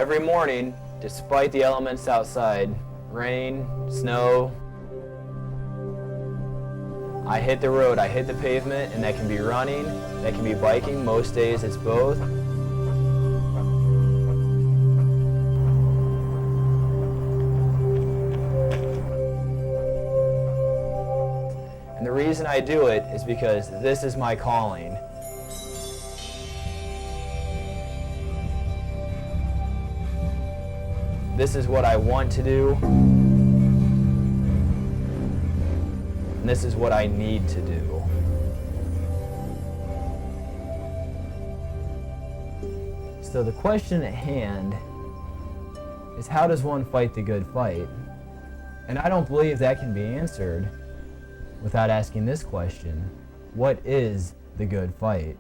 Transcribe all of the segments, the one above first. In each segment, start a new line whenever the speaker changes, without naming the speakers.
Every morning, despite the elements outside, rain, snow, I hit the road, I hit the pavement, and that can be running, that can be biking. Most days it's both. And the reason I do it is because this is my calling. This is what I want to do. And this is what I need to do. So the question at hand is, how does one fight the good fight? And I don't believe that can be answered without asking this question: what is the good fight?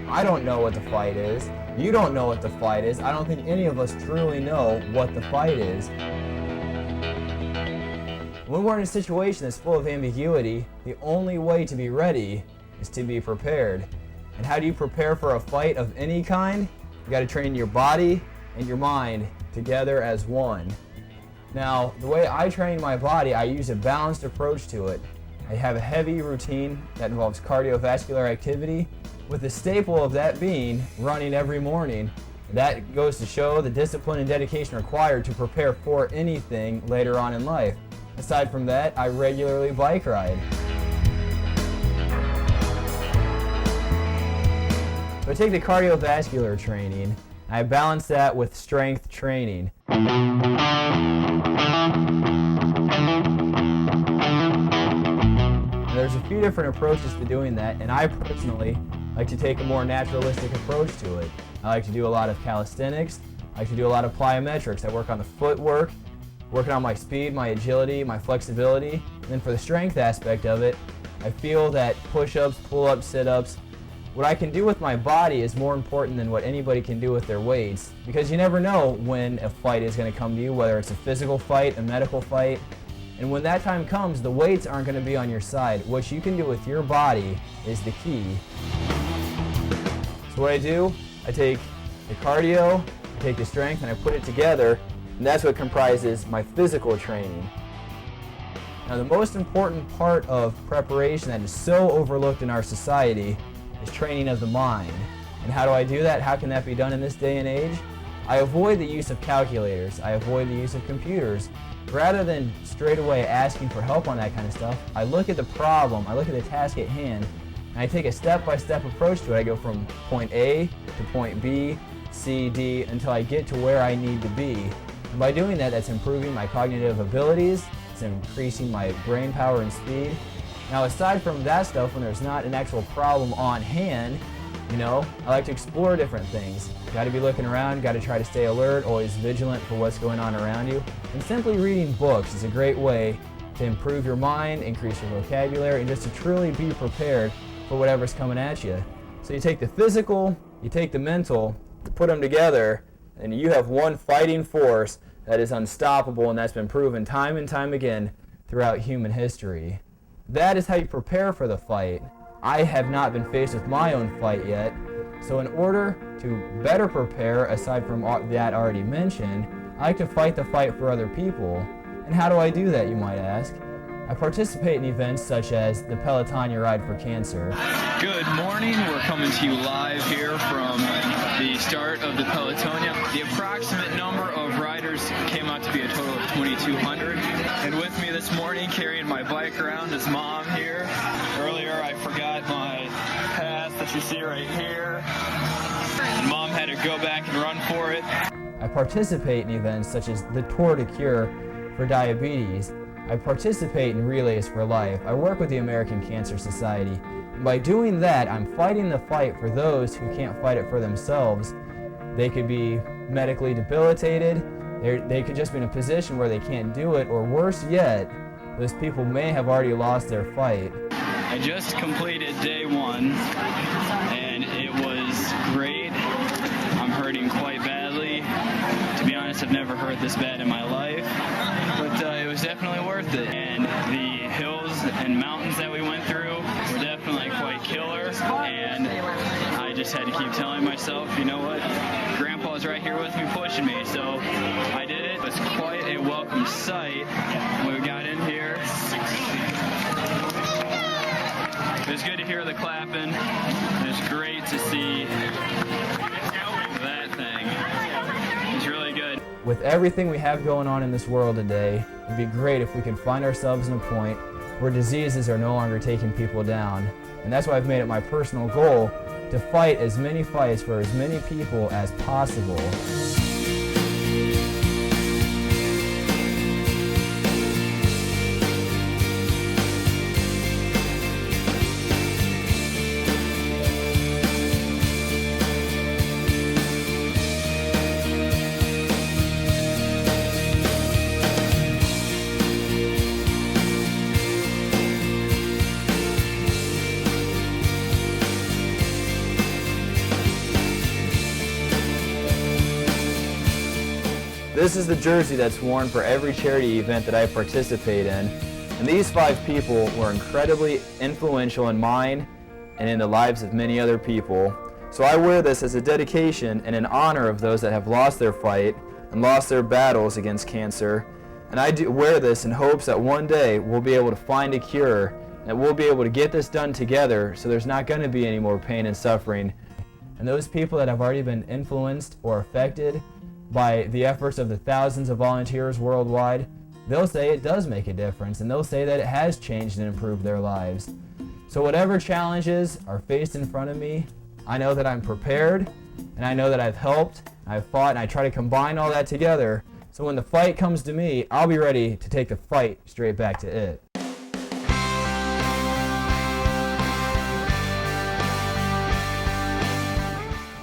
I don't know what the fight is. You don't know what the fight is. I don't think any of us truly know what the fight is. When we're in a situation that's full of ambiguity, the only way to be ready is to be prepared. And how do you prepare for a fight of any kind? You got to train your body and your mind together as one. Now, the way I train my body, I use a balanced approach to it. I have a heavy routine that involves cardiovascular activity, with the staple of that being running every morning. That goes to show the discipline and dedication required to prepare for anything later on in life. Aside from that, I regularly bike ride. So I take the cardiovascular training, I balance that with strength training. There's a few different approaches to doing that, and I personally like to take a more naturalistic approach to it. I like to do a lot of calisthenics. I like to do a lot of plyometrics. I work on the footwork, working on my speed, my agility, my flexibility. And then for the strength aspect of it, I feel that push-ups, pull-ups, sit-ups, what I can do with my body is more important than what anybody can do with their weights, because you never know when a fight is going to come to you, whether it's a physical fight, a medical fight. And when that time comes, the weights aren't going to be on your side. What you can do with your body is the key. So what I do, I take the cardio, I take the strength, and I put it together, and that's what comprises my physical training. Now, the most important part of preparation that is so overlooked in our society is training of the mind. And how do I do that? How can that be done in this day and age? I avoid the use of calculators. I avoid the use of computers. Rather than straight away asking for help on that kind of stuff, I look at the problem, I look at the task at hand, and I take a step-by-step approach to it. I go from point A to point B, C, D, until I get to where I need to be. And by doing that, that's improving my cognitive abilities, it's increasing my brain power and speed. Now, aside from that stuff, when there's not an actual problem on hand, I like to explore different things. Got to be looking around, got to try to stay alert, always vigilant for what's going on around you. And simply reading books is a great way to improve your mind, increase your vocabulary, and just to truly be prepared for whatever's coming at you. So you take the physical, you take the mental, you put them together, and you have one fighting force that is unstoppable, and that's been proven time and time again throughout human history. That is how you prepare for the fight. I have not been faced with my own fight yet, so in order to better prepare, aside from that already mentioned, I like to fight the fight for other people. And how do I do that, you might ask? I participate in events such as the Pelotonia Ride for Cancer.
Good morning, we're coming to you live here from the start of the Pelotonia. The approximate number of riders came out to be a total of 2,200. And with me this morning, carrying my bike around, is Mom here. Earlier I forgot my pass that you see right here. And Mom had to go back and run for it.
I participate in events such as the Tour de Cure for diabetes. I participate in Relays for Life. I work with the American Cancer Society. And by doing that, I'm fighting the fight for those who can't fight it for themselves. They could be medically debilitated, they could just be in a position where they can't do it, or worse yet, those people may have already lost their fight.
I I just completed day 1, and it was great. I'm hurting quite badly. To be honest, I've never hurt this bad in my life, but it was definitely worth it. And the hills and mountains that we went through were definitely quite killer, and I just had to keep telling myself, you know what, Grandpa's right here with me pushing me, so I did it. It was quite a welcome sight when we got in here. It was good to hear the clapping. It was great to see that thing. It was really good.
With everything we have going on in this world today, it'd be great if we could find ourselves in a point where diseases are no longer taking people down. And that's why I've made it my personal goal to fight as many fights for as many people as possible. This is the jersey that's worn for every charity event that I participate in. And these 5 people were incredibly influential in mine and in the lives of many other people. So I wear this as a dedication and in honor of those that have lost their fight and lost their battles against cancer. And I do wear this in hopes that one day we'll be able to find a cure, and that we'll be able to get this done together so there's not going to be any more pain and suffering. And those people that have already been influenced or affected by the efforts of the thousands of volunteers worldwide, they'll say it does make a difference, and they'll say that it has changed and improved their lives. So whatever challenges are faced in front of me, I know that I'm prepared, and I know that I've helped, I've fought, and I try to combine all that together, so when the fight comes to me, I'll be ready to take the fight straight back to it.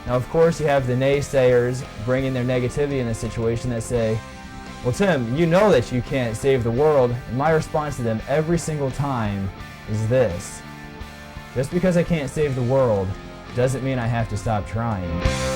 Now, of course, you have the naysayers bringing their negativity in the situation that say, well, Tim, you know that you can't save the world. And my response to them every single time is this: just because I can't save the world doesn't mean I have to stop trying.